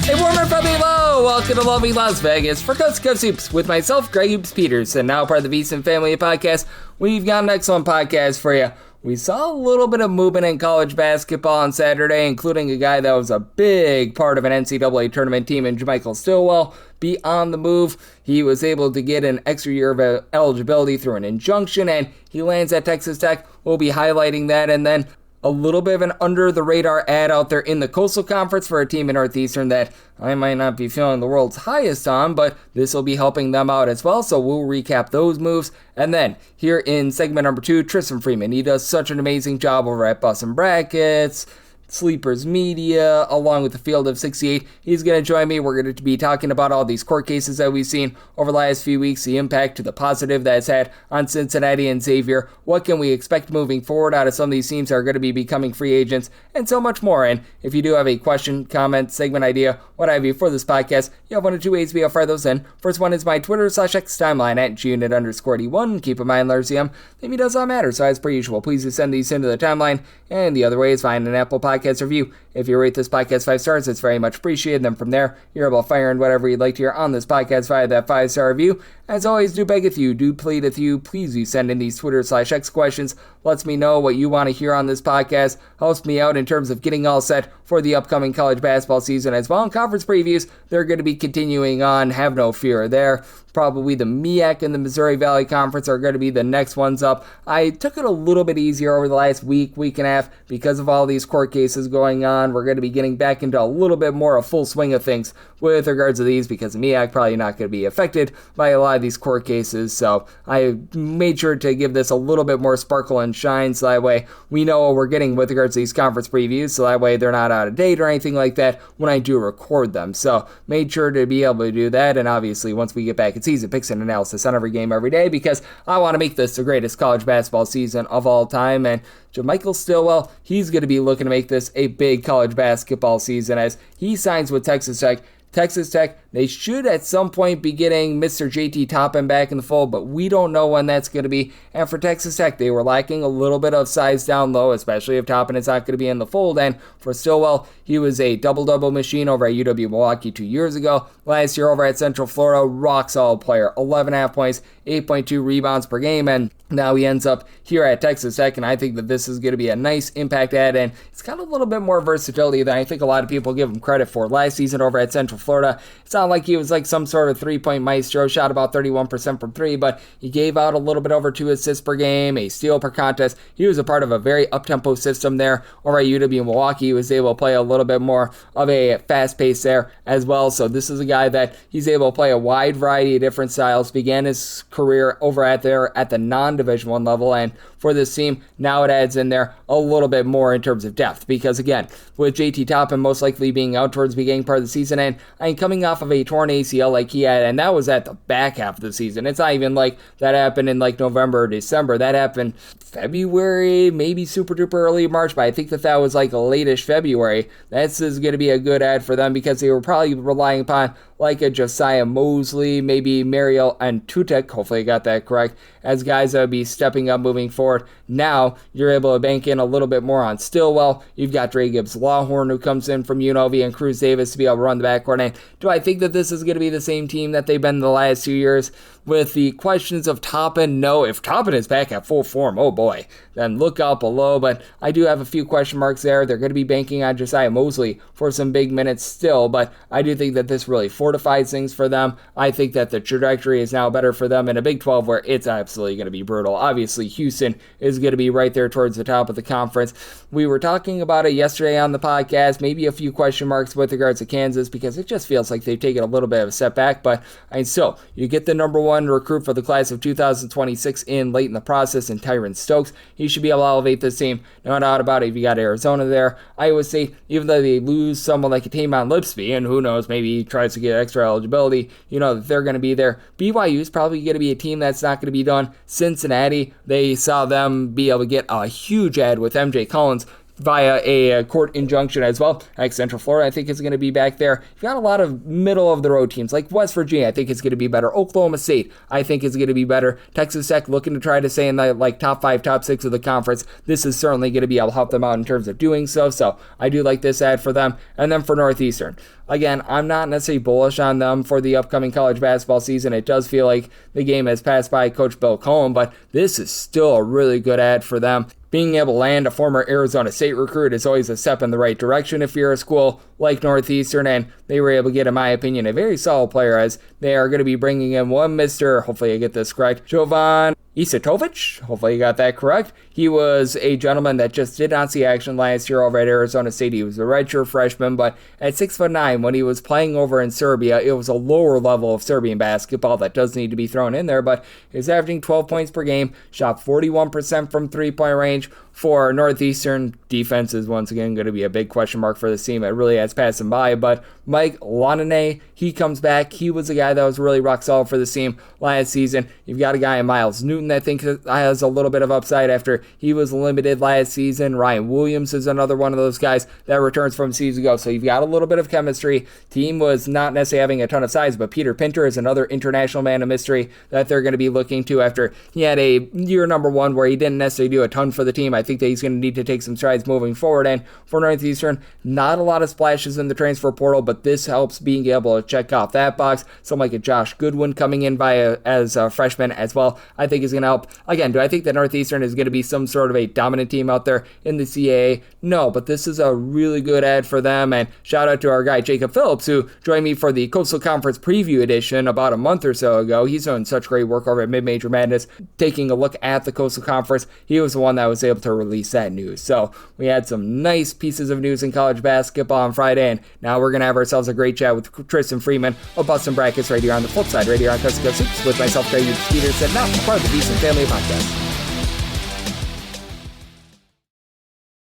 A warm and friendly hello! Welcome to lovely Las Vegas for Coast to Coast Hoops with myself, Greg Hoops Peterson, now part of the VSiN family of podcasts. We've got an excellent podcast for you. We saw a little bit of movement in college basketball on Saturday, including a guy that was a big part of an NCAA tournament team in Jamichael Stillwell be on the move. He was able to get an extra year of eligibility through an injunction, and he lands at Texas Tech. We'll be highlighting that, and then a little bit of an under-the-radar ad out there in the Coastal Conference for a team in Northeastern that I might not be feeling the world's highest on, but this will be helping them out as well, so we'll recap those moves. And then, here in segment number 2, Tristan Freeman. He does such an amazing job over at Bussin' Brackets, Sleepers Media, along with the Field of 68. He's going to join me. We're going to be talking about all these court cases that we've seen over the last few weeks, the impact to the positive that it's had on Cincinnati and Xavier. What can we expect moving forward out of some of these teams that are going to be becoming free agents, and so much more. And if you do have a question, comment, segment idea, what have you for this podcast, you have one of two ways we fire those in. First one is my Twitter/X timeline at @GUnit_D1. Keep in mind, LRCM, maybe does not matter, so as per usual, please do send these into the timeline. And the other way is find an Apple Podcast review. If you rate this podcast 5 stars, it's very much appreciated. Then from there, you're able to fire in whatever you'd like to hear on this podcast via that 5-star review. As always, do beg with you, do plead with you. Please do send in these Twitter/X questions. Lets me know what you want to hear on this podcast. Helps me out in terms of getting all set for the upcoming college basketball season as well. In conference previews, they're going to be continuing on. Have no fear there. Probably the MEAC and the Missouri Valley Conference are going to be the next ones up. I took it a little bit easier over the last week and a half because of all these court cases going on. We're going to be getting back into a little bit more a full swing of things with regards to these because the MEAC probably not going to be affected by a lot of these court cases. So I made sure to give this a little bit more sparkle and shine so that way we know what we're getting with regards to these conference previews, so that way they're not out of date or anything like that when I do record them. So made sure to be able to do that, and obviously once we get back in season picks and analysis on every game every day because I want to make this the greatest college basketball season of all time. And Jamichael Stillwell, he's going to be looking to make this a big college basketball season as he signs with Texas Tech. Texas Tech, they should at some point be getting Mr. JT Toppin back in the fold, but we don't know when that's going to be. And for Texas Tech, they were lacking a little bit of size down low, especially if Toppin is not going to be in the fold. And for Stillwell, he was a double-double machine over at UW-Milwaukee 2 years ago. Last year over at Central Florida, rock-solid player, 11.5 points, 8.2 rebounds per game, and now he ends up here at Texas Tech, and I think that this is going to be a nice impact add, and it's got a little bit more versatility than I think a lot of people give him credit for. Last season over at Central Florida, it's not like he was like some sort of three-point maestro, shot about 31% from three, but he gave out a little bit over 2 assists per game, a steal per contest. He was a part of a very up-tempo system there over at UW-Milwaukee. He was able to play a little bit more of a fast pace there as well, so this is a guy that he's able to play a wide variety of different styles. Began his career over at the non-Division I level, and for this team, now it adds in there a little bit more in terms of depth, because again, with JT Toppin most likely being out towards the beginning part of the season, and I mean, coming off of a torn ACL like he had, and that was at the back half of the season. It's not even like that happened in like November or December. That happened February, maybe super duper early March, but I think that was like a late-ish February. This is going to be a good ad for them because they were probably relying upon like a Josiah Mosley, maybe Mariel and Tutek, hopefully I got that correct, as guys that would be stepping up moving forward. Now, you're able to bank in a little bit more on Stillwell. You've got Dre Gibbs-Lawhorn, who comes in from UNLV, and Cruz Davis to be able to run the backcourt. And do I think that this is going to be the same team that they've been the last 2 years? With the questions of Toppin, no. If Toppin is back at full form, oh boy, then look out below. But I do have a few question marks there. They're going to be banking on Josiah Mosley for some big minutes still, but I do think that this really fortifies things for them. I think that the trajectory is now better for them in a Big 12 where it's absolutely going to be brutal. Obviously, Houston is going to be right there towards the top of the conference. We were talking about it yesterday on the podcast, maybe a few question marks with regards to Kansas because it just feels like they've taken a little bit of a setback, but so you get the number one recruit for the class of 2026 in late in the process in Tyron Stokes. He should be able to elevate this team, no doubt about it. If you got Arizona there, Iowa State, even though they lose someone like a Taymon Lipsby, and who knows, maybe he tries to get extra eligibility, you know that they're going to be there. BYU is probably going to be a team that's not going to be done. Cincinnati, they saw them be able to get a huge ad with MJ Collins via a court injunction as well. Like Central Florida, I think is going to be back there. You've got a lot of middle of the road teams like West Virginia, I think is going to be better. Oklahoma State, I think is going to be better. Texas Tech looking to try to stay in the top 5, top 6 of the conference. This is certainly going to be able to help them out in terms of doing so. So I do like this ad for them. And then for Northeastern, again, I'm not necessarily bullish on them for the upcoming college basketball season. It does feel like the game has passed by Coach Bill Cohen, but this is still a really good ad for them. Being able to land a former Arizona State recruit is always a step in the right direction if you're a school like Northeastern, and they were able to get, in my opinion, a very solid player, as they are going to be bringing in one Mr., hopefully I get this correct, Jovan Ićitović. Hopefully you got that correct. He was a gentleman that just did not see action last year over at Arizona State. He was a redshirt freshman, but at 6'9", when he was playing over in Serbia, it was a lower level of Serbian basketball that does need to be thrown in there, but he was averaging 12 points per game, shot 41% from three-point range. For Northeastern, defense is once again going to be a big question mark for this team. It really has passed him by, but Mike Lonanay, he comes back. He was a guy that was really rock solid for this team last season. You've got a guy in Miles Newton that I think has a little bit of upside after he was limited last season. Ryan Williams is another one of those guys that returns from season ago. So you've got a little bit of chemistry. Team was not necessarily having a ton of size, but Peter Pinter is another international man of mystery that they're going to be looking to after he had a year number 1 where he didn't necessarily do a ton for the team. I think that he's going to need to take some strides moving forward. And for Northeastern, not a lot of splashes in the transfer portal, but this helps being able to check off that box. Someone like a Josh Goodwin coming in as a freshman as well, I think is going to help. Again, do I think that Northeastern is going to be some sort of a dominant team out there in the CAA? No, but this is a really good ad for them. And shout out to our guy Jacob Phillips, who joined me for the Coastal Conference Preview Edition about a month or so ago. He's doing such great work over at Mid-Major Madness, taking a look at the Coastal Conference. He was the one that was able to release that news. So we had some nice pieces of news in college basketball on Friday, and now we're going to have ourselves a great chat with Tristan Freeman of Boston Brackets right here on the flip side, right here on Coast to Coast Hoops with myself, Greg Peterson, now part of the Decent Family Podcast.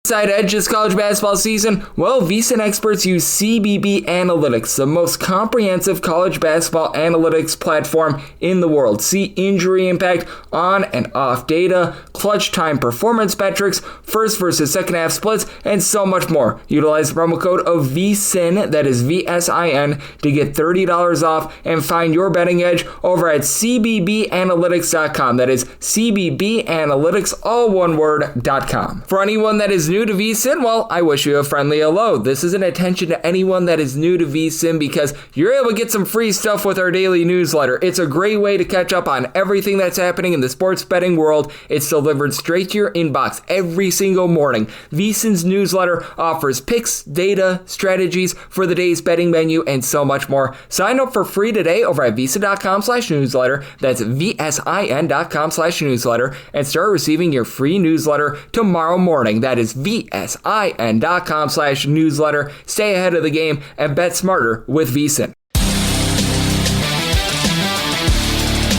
Side edge this college basketball season? Well, VSiN experts use CBB Analytics, the most comprehensive college basketball analytics platform in the world. See injury impact, on and off data, clutch time performance metrics, first versus second half splits, and so much more. Utilize the promo code of VSiN, that is VSIN, to get $30 off and find your betting edge over at cbbanalytics.com. That is cbbanalytics, all one word.com. For anyone that is new to VSiN, well, I wish you a friendly hello. This is an attention to anyone that is new to VSiN because you're able to get some free stuff with our daily newsletter. It's a great way to catch up on everything that's happening in the sports betting world. It's delivered straight to your inbox every single morning. VSiN's newsletter offers picks, data, strategies for the day's betting menu, and so much more. Sign up for free today over at VSiN.com/newsletter. That's VSIN.com/newsletter, and start receiving your free newsletter tomorrow morning. That is VSIN.com/newsletter. Stay ahead of the game and bet smarter with VSiN.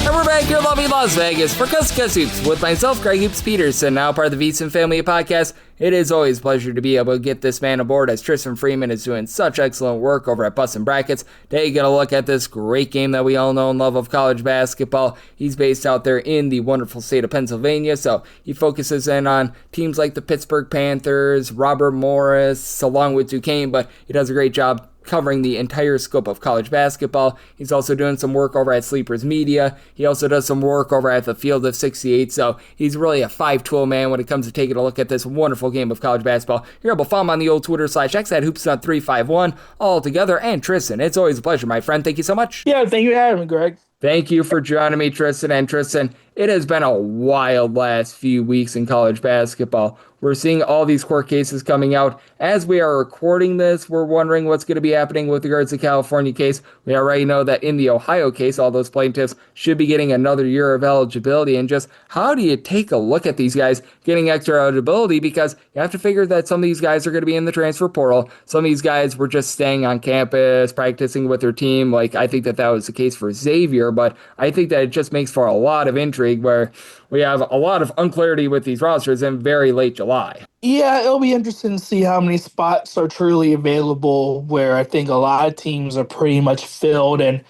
And we're back here in lovely Las Vegas for Coast to Coast Hoops with myself, Greg Hoops Peterson, now part of the VSiN Family Podcast. It is always a pleasure to be able to get this man aboard as Tristan Freeman is doing such excellent work over at Boston Brackets. Taking a look at this great game that we all know and love of college basketball. He's based out there in the wonderful state of Pennsylvania, so he focuses in on teams like the Pittsburgh Panthers, Robert Morris, along with Duquesne, but he does a great job covering the entire scope of college basketball. He's also doing some work over at Sleepers Media. He also does some work over at the Field of 68, so he's really a five-tool man when it comes to taking a look at this wonderful game of college basketball. You're able to follow him on the old Twitter /X at Hoopsnut351 all together. And Tristan, it's always a pleasure, my friend. Thank you so much. Yeah, thank you for having me, Greg. Thank you for joining me, Tristan. And Tristan, it has been a wild last few weeks in college basketball. We're seeing all these court cases coming out. As we are recording this, we're wondering what's going to be happening with regards to the California case. We already know that in the Ohio case, all those plaintiffs should be getting another year of eligibility. And just how do you take a look at these guys getting extra eligibility? Because you have to figure that some of these guys are going to be in the transfer portal. Some of these guys were just staying on campus, practicing with their team. Like, I think that was the case for Xavier, but I think that it just makes for a lot of intrigue where we have a lot of unclarity with these rosters in very late July. Yeah, it'll be interesting to see how many spots are truly available, where I think a lot of teams are pretty much filled, and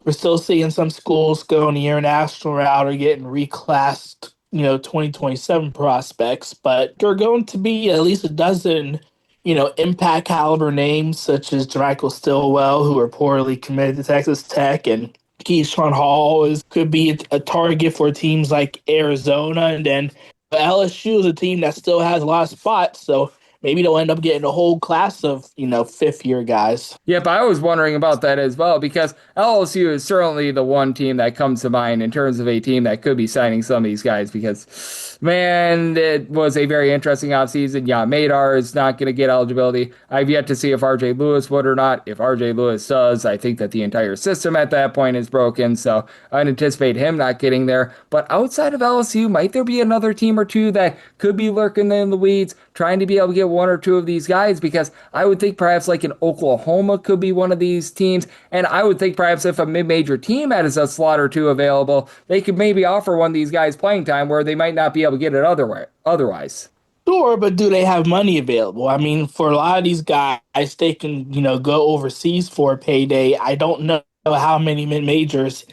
we're still seeing some schools going the international route or getting reclassed 2027 prospects, but there are going to be at least a dozen, impact caliber names such as Jamichael Stillwell, who reportedly committed to Texas Tech, and Keyshawn Hall could be a target for teams like Arizona, and then LSU is a team that still has a lot of spots, so maybe they'll end up getting a whole class of, fifth year guys. Yep, I was wondering about that as well because LSU is certainly the one team that comes to mind in terms of a team that could be signing some of these guys because, man, it was a very interesting offseason. Yeah, Madar is not going to get eligibility. I've yet to see if RJ Lewis would or not. If RJ Lewis does, I think that the entire system at that point is broken, so I'd anticipate him not getting there. But outside of LSU, might there be another team or two that could be lurking in the weeds, trying to be able to get one or two of these guys? Because I would think perhaps like an Oklahoma could be one of these teams, and I would think perhaps if a mid-major team has a slot or two available, they could maybe offer one of these guys playing time where they might not be able to get it otherwise. Sure, but do they have money available? I mean, for a lot of these guys, they can, go overseas for a payday. I don't know how many mid majors,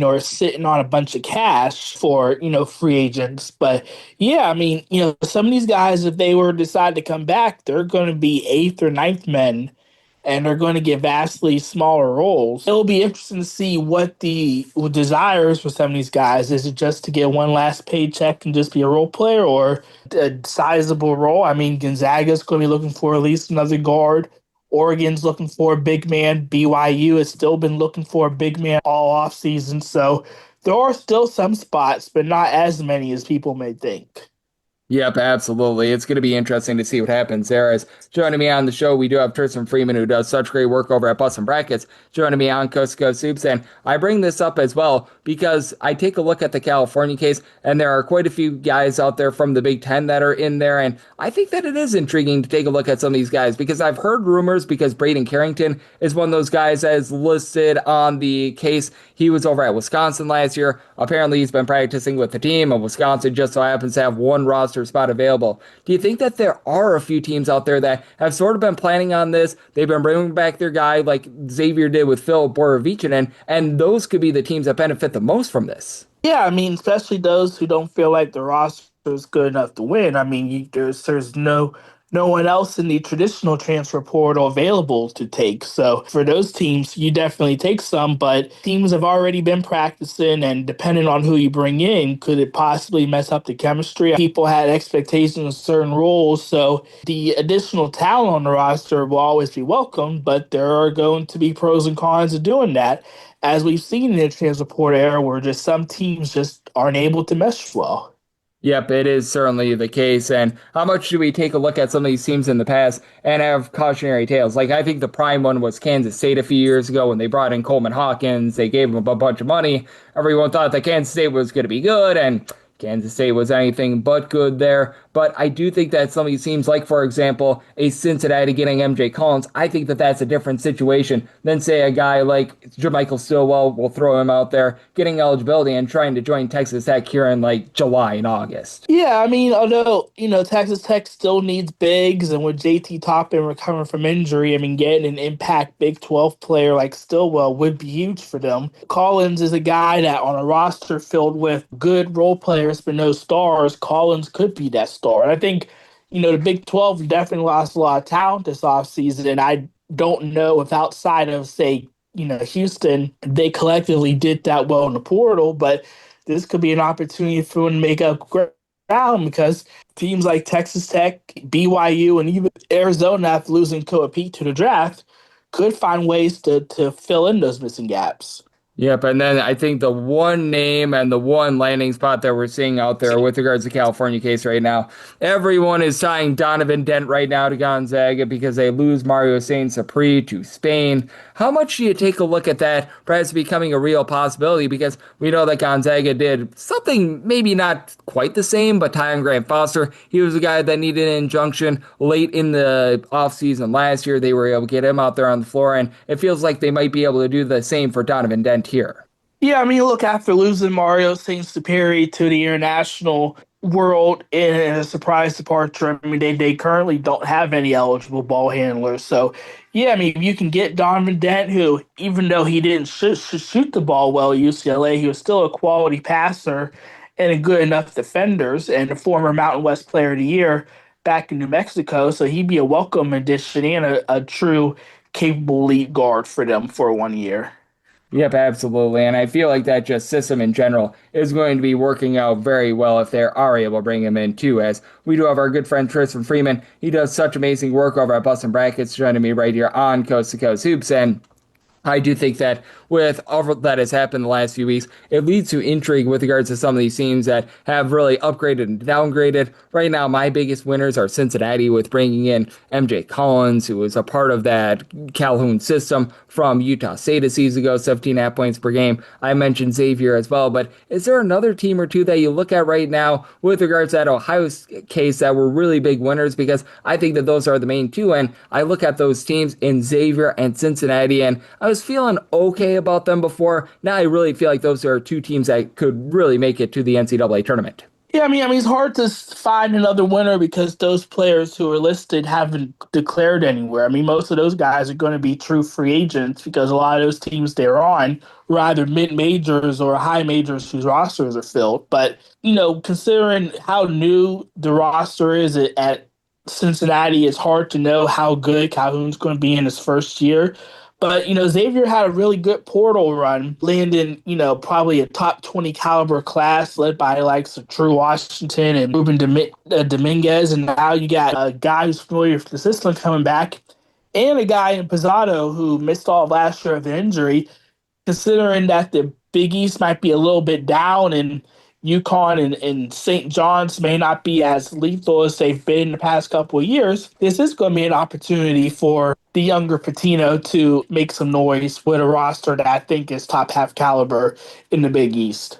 are sitting on a bunch of cash for, free agents. But yeah, I mean, some of these guys, if they were to decide to come back, they're going to be eighth or ninth men, and they're going to get vastly smaller roles. It'll be interesting to see what the desire is for some of these guys. Is it just to get one last paycheck and just be a role player, or a sizable role? I mean, Gonzaga's going to be looking for at least another guard. Oregon's looking for a big man. BYU has still been looking for a big man all offseason. So there are still some spots, but not as many as people may think. Yep, absolutely. It's going to be interesting to see what happens there. As joining me on the show, we do have Tristan Freeman, who does such great work over at Bustin' Brackets, joining me on Coast to Coast Soups. And I bring this up as well because I take a look at the California case, and there are quite a few guys out there from the Big Ten that are in there. And I think that it is intriguing to take a look at some of these guys because I've heard rumors because Braden Carrington is one of those guys that is listed on the case. He was over at Wisconsin last year. Apparently, he's been practicing with the team, and Wisconsin just so happens to have one roster spot available. Do you think that there are a few teams out there that have sort of been planning on this? They've been bringing back their guy like Xavier did with Phil Borovichinen, and those could be the teams that benefit the most from this. Yeah, I mean, especially those who don't feel like the roster is good enough to win. I mean, there's no one else in the traditional transfer portal available to take. So for those teams, you definitely take some, but teams have already been practicing, and depending on who you bring in, could it possibly mess up the chemistry? People had expectations of certain roles, so the additional talent on the roster will always be welcome, but there are going to be pros and cons of doing that, as we've seen in the transfer portal era, where just some teams just aren't able to mesh well. Yep, it is certainly the case. And how much should we take a look at some of these teams in the past and have cautionary tales? Like, I think the prime one was Kansas State a few years ago when they brought in Coleman Hawkins. They gave him a bunch of money. Everyone thought that Kansas State was going to be good, and Kansas State was anything but good there. But I do think that some of these teams, like, for example, a Cincinnati getting MJ Collins, I think that that's a different situation than, say, a guy like Jamichael Stillwell, we'll throw him out there, getting eligibility and trying to join Texas Tech here in, like, July and August. Yeah, I mean, although, Texas Tech still needs bigs, and with JT Toppin recovering from injury, I mean, getting an impact Big 12 player like Stillwell would be huge for them. Collins is a guy that on a roster filled with good role players but no stars, Collins could be that star. And I think, the Big 12 definitely lost a lot of talent this offseason, and I don't know if outside of, say, Houston, they collectively did that well in the portal, but this could be an opportunity for them to make up ground because teams like Texas Tech, BYU, and even Arizona, after losing Koa Pete to the draft, could find ways to fill in those missing gaps. Yep, and then I think the one name and the one landing spot that we're seeing out there with regards to the California case right now, everyone is tying Donovan Dent right now to Gonzaga because they lose Mario Saint-Sapri to Spain. How much do you take a look at that perhaps becoming a real possibility? Because we know that Gonzaga did something maybe not quite the same, but Tyon Grant Foster, he was a guy that needed an injunction late in the offseason last year. They were able to get him out there on the floor, and it feels like they might be able to do the same for Donovan Dent here. Yeah, I mean, look, after losing Mario Saint-Sapri to the international world in a surprise departure, I mean, they currently don't have any eligible ball handlers. So, yeah, I mean, if you can get Donovan Dent, who, even though he didn't shoot the ball well at UCLA, he was still a quality passer, and good enough defenders, and a former Mountain West Player of the Year back in New Mexico. So he'd be a welcome addition and a true capable lead guard for them for 1 year. Yep, absolutely. And I feel like that just system in general is going to be working out very well if they are able to bring him in too. As we do have our good friend Tristan Freeman. He does such amazing work over at Bustin' Brackets, joining me right here on Coast to Coast Hoops. And I do think that with all that has happened the last few weeks, it leads to intrigue with regards to some of these teams that have really upgraded and downgraded. Right now, my biggest winners are Cincinnati with bringing in MJ Collins, who was a part of that Calhoun system from Utah State a season ago, 17.5 points per game. I mentioned Xavier as well, but is there another team or two that you look at right now with regards to that Ohio case that were really big winners? Because I think that those are the main two, and I look at those teams in Xavier and Cincinnati, and I was feeling okay about them before. Now I really feel like those are two teams that could really make it to the NCAA tournament. Yeah, I mean, it's hard to find another winner because those players who are listed haven't declared anywhere. I mean, most of those guys are going to be true free agents because a lot of those teams they're on were either mid-majors or high majors whose rosters are filled. But, considering how new the roster is at Cincinnati, it's hard to know how good Calhoun's going to be in his first year. But, Xavier had a really good portal run, landing, probably a top 20 caliber class led by likes of Drew Washington and Ruben Dominguez. And now you got a guy who's familiar with the system coming back and a guy in Pizzotto who missed all of last year of the injury. Considering that the Big East might be a little bit down and UConn and St. John's may not be as lethal as they've been in the past couple of years, this is going to be an opportunity for the younger Patino to make some noise with a roster that I think is top half caliber in the Big East.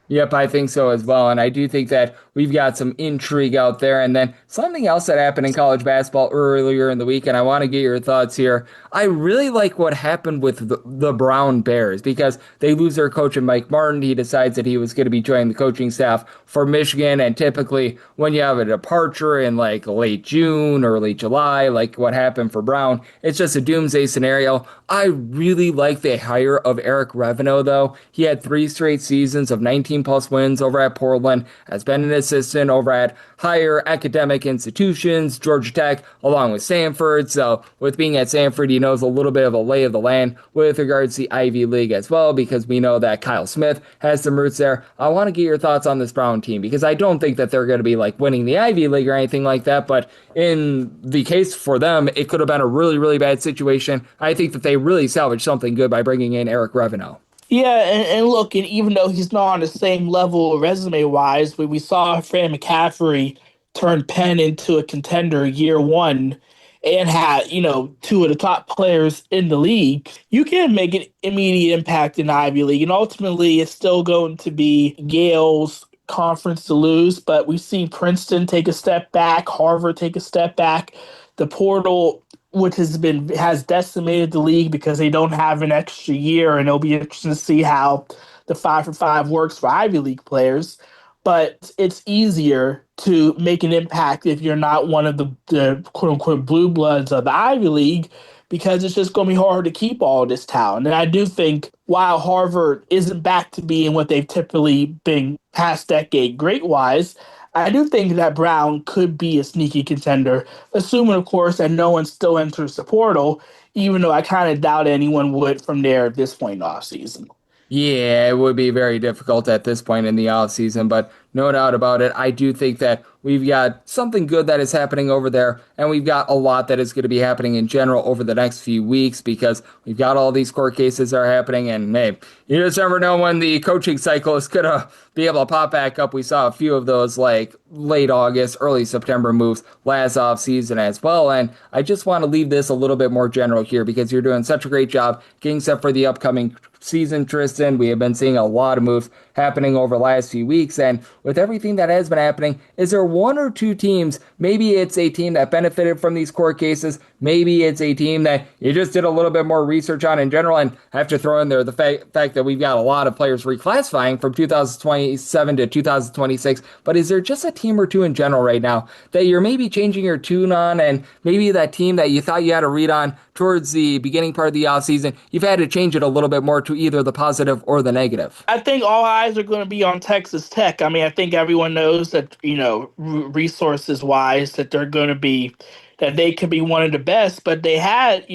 Yep, I think so as well. And I do think that we've got some intrigue out there. And then something else that happened in college basketball earlier in the week, and I want to get your thoughts here. I really like what happened with the Brown Bears because they lose their coach in Mike Martin. He decides that he was going to be joining the coaching staff for Michigan. And typically when you have a departure in like late June, early July, like what happened for Brown, it's just a doomsday scenario. I really like the hire of Eric Reveneau, though. He had 3 straight seasons of 19 plus wins over at Portland, has been an assistant over at higher academic institutions, Georgia Tech, along with Stanford. So with being at Stanford, he knows a little bit of a lay of the land with regards to the Ivy League as well, because we know that Kyle Smith has some roots there. I want to get your thoughts on this Brown team, because I don't think that they're going to be like winning the Ivy League or anything like that, but in the case for them, it could have been a really, really bad situation. I think that they really salvaged something good by bringing in Eric Reveneau. Yeah, and look, and even though he's not on the same level resume-wise, when we saw Fran McCaffrey turn Penn into a contender year one and had, 2 of the top players in the league, you can make an immediate impact in the Ivy League. And ultimately, it's still going to be Yale's conference to lose, but we've seen Princeton take a step back, Harvard take a step back. The portal, which has decimated the league because they don't have an extra year, and it'll be interesting to see how the 5-for-5 works for Ivy League players. But it's easier to make an impact if you're not one of the quote-unquote blue bloods of the Ivy League, because it's just going to be hard to keep all this talent. And I do think while Harvard isn't back to being what they've typically been past decade grade-wise, I do think that Brown could be a sneaky contender, assuming, of course, that no one still enters the portal, even though I kind of doubt anyone would from there at this point in the offseason. Yeah, it would be very difficult at this point in the offseason, but no doubt about it. I do think that we've got something good that is happening over there, and we've got a lot that is going to be happening in general over the next few weeks because we've got all these court cases that are happening, and hey, you just never know when the coaching cycle is going to be able to pop back up. We saw a few of those like late August, early September moves last offseason as well, and I just want to leave this a little bit more general here because you're doing such a great job getting set for the upcoming season, Tristan. We have been seeing a lot of moves happening over the last few weeks, and with everything that has been happening, is there 1 or 2 teams, maybe it's a team that benefited from these court cases, maybe it's a team that you just did a little bit more research on in general, and I have to throw in there the fact that we've got a lot of players reclassifying from 2027 to 2026, but is there just a team or two in general right now that you're maybe changing your tune on, and maybe that team that you thought you had to read on towards the beginning part of the offseason, you've had to change it a little bit more to either the positive or the negative? I think all eyes are going to be on Texas Tech. I mean, I think everyone knows that, resources wise, that that they could be one of the best, but they had,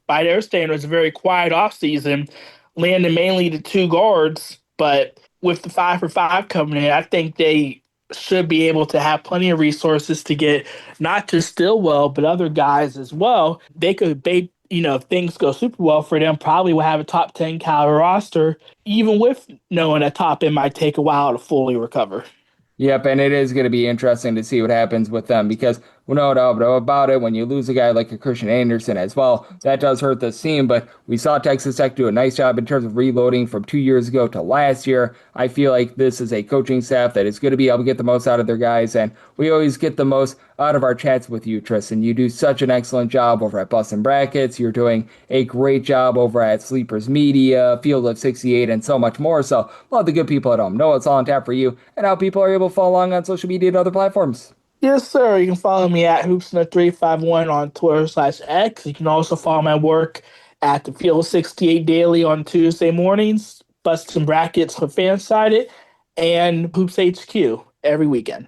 by their standards, a very quiet offseason, landing mainly the two guards. But with the 5-for-5 coming in, I think they should be able to have plenty of resources to get not just Stillwell, but other guys as well. If things go super well for them, probably will have a top 10 caliber roster, even with knowing that top end might take a while to fully recover. Yep, and it is going to be interesting to see what happens with them because we no doubt about it. When you lose a guy like a Christian Anderson as well, that does hurt the team. But we saw Texas Tech do a nice job in terms of reloading from 2 years ago to last year. I feel like this is a coaching staff that is going to be able to get the most out of their guys, and we always get the most out of our chats with you, Tristan. You do such an excellent job over at Bustin' Brackets. You're doing a great job over at Sleepers Media, Field of 68, and so much more. So love the good people at home. Know it's all on tap for you and how people are able to follow along on social media and other platforms. Yes, sir. You can follow me at Hoopsnet351 on Twitter/X. You can also follow my work at the Field 68 Daily on Tuesday mornings, Bustin' Brackets for Fansided, and Hoops HQ every weekend.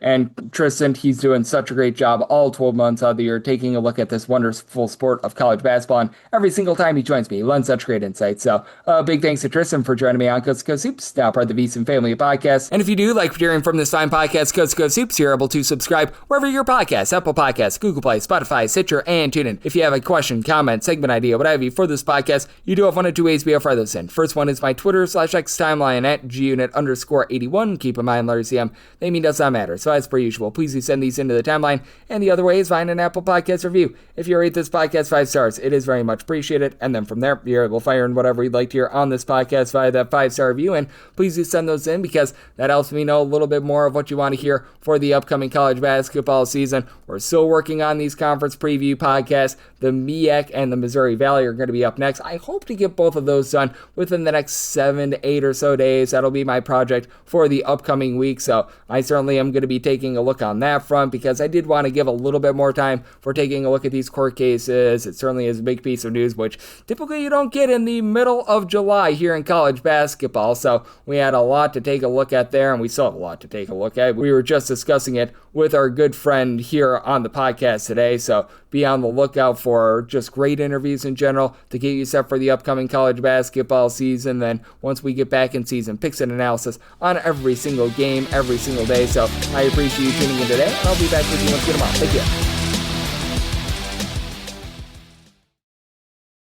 And Tristan, he's doing such a great job all 12 months out of the year, taking a look at this wonderful sport of college basketball. And every single time he joins me, he lends such great insight. So big thanks to Tristan for joining me on Coast to Coast Hoops, now part of the VSiN Family Podcast. And if you do like hearing from this fine podcast, Coast to Coast Hoops, you're able to subscribe wherever your podcasts, Apple Podcasts, Google Play, Spotify, Stitcher, and TuneIn. If you have a question, comment, segment idea, what have you for this podcast, you do have one of two ways to be able to fire those in. First one is my Twitter/X timeline at gunit_81. Keep in mind, letters CM, they mean does not matter. So as per usual, please do send these into the timeline. And the other way is find an Apple Podcast review. If you rate this podcast 5 stars, it is very much appreciated. And then from there, you're able to fire in whatever you'd like to hear on this podcast via that 5-star review. And please do send those in because that helps me know a little bit more of what you want to hear for the upcoming college basketball season. We're still working on these conference preview podcasts. The MEAC and the Missouri Valley are going to be up next. I hope to get both of those done within the next 7 to 8 or so days. That'll be my project for the upcoming week. So I certainly am going to be taking a look on that front because I did want to give a little bit more time for taking a look at these court cases. It certainly is a big piece of news, which typically you don't get in the middle of July here in college basketball. So we had a lot to take a look at there, and we still have a lot to take a look at. We were just discussing it with our good friend here on the podcast today. So be on the lookout for just great interviews in general to get you set for the upcoming college basketball season. Then once we get back in season, picks and analysis on every single game, every single day. So I appreciate you tuning in today, and I'll be back with you once we get tomorrow. Take care.